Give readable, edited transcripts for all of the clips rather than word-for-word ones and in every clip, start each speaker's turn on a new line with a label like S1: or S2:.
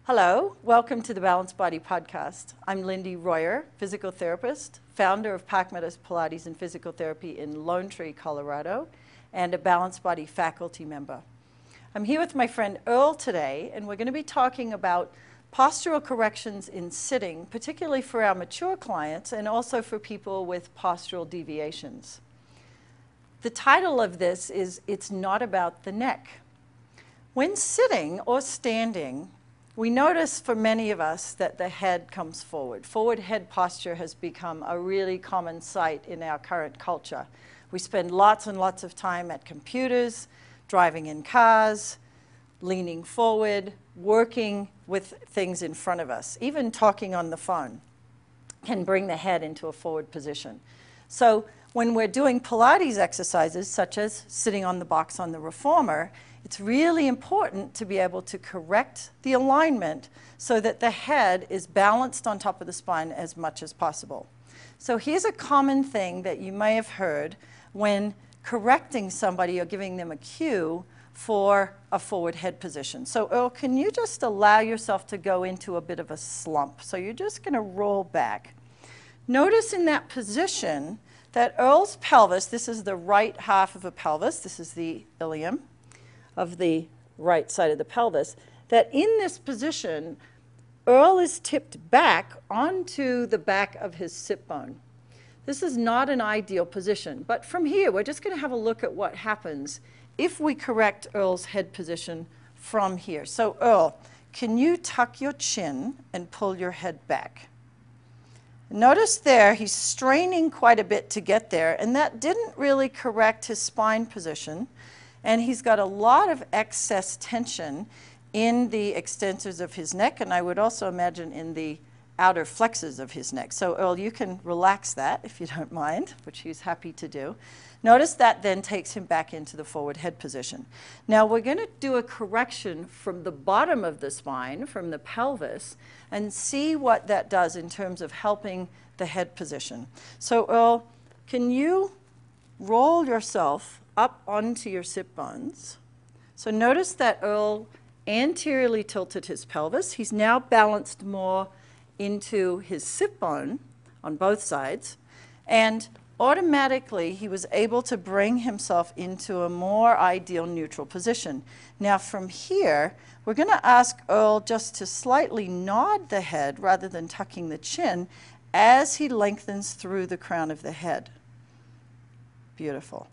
S1: Hello, welcome to the Balanced Body Podcast. I'm Lindy Royer, physical therapist, founder of Park Meadows Pilates and Physical Therapy in Lone Tree, Colorado, and a Balanced Body faculty member. I'm here with my friend Earl today, and we're going to be talking about postural corrections in sitting, particularly for our mature clients and also for people with postural deviations. The title of this is It's Not About the Neck. When sitting or standing, we notice for many of us that the head comes forward. Forward head posture has become a really common sight in our current culture. We spend lots and lots of time at computers, driving in cars, leaning forward, working with things in front of us. Even talking on the phone can bring the head into a forward position. So when we're doing Pilates exercises, such as sitting on the box on the reformer, it's really important to be able to correct the alignment so that the head is balanced on top of the spine as much as possible. So here's a common thing that you may have heard when correcting somebody or giving them a cue for a forward head position. So Earl, can you just allow yourself to go into a bit of a slump? So you're just going to roll back. Notice in that position that Earl's pelvis, this is the right half of a pelvis, this is the ilium of the right side of the pelvis, that in this position, Earl is tipped back onto the back of his sit bone. This is not an ideal position, but from here, we're just going to have a look at what happens if we correct Earl's head position from here. So Earl, can you tuck your chin and pull your head back? Notice there, he's straining quite a bit to get there, and that didn't really correct his spine position. And he's got a lot of excess tension in the extensors of his neck, and I would also imagine in the outer flexors of his neck. So Earl, you can relax that if you don't mind, which he's happy to do. Notice that then takes him back into the forward head position. Now we're going to do a correction from the bottom of the spine, from the pelvis, and see what that does in terms of helping the head position. So Earl, can you roll yourself up onto your sit bones? So notice that Earl anteriorly tilted his pelvis. He's now balanced more into his sit bone on both sides, and automatically he was able to bring himself into a more ideal neutral position. Now from here, we're going to ask Earl just to slightly nod the head rather than tucking the chin as he lengthens through the crown of the head. Beautiful.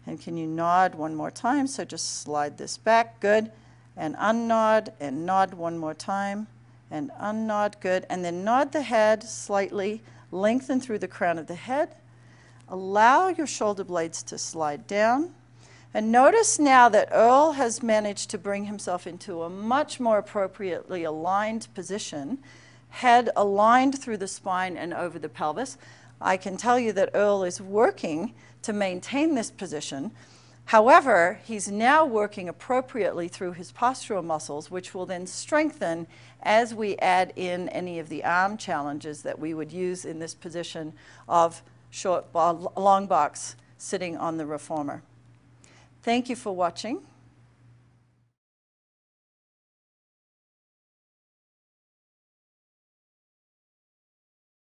S1: And can you nod one more time? So just slide this back, good. And unnod, and nod one more time, and unnod, good. And then nod the head slightly, lengthen through the crown of the head. Allow your shoulder blades to slide down. And notice now that Earl has managed to bring himself into a much more appropriately aligned position, head aligned through the spine and over the pelvis. I can tell you that Earl is working to maintain this position. However, he's now working appropriately through his postural muscles, which will then strengthen as we add in any of the arm challenges that we would use in this position of long box sitting on the reformer. Thank you for watching.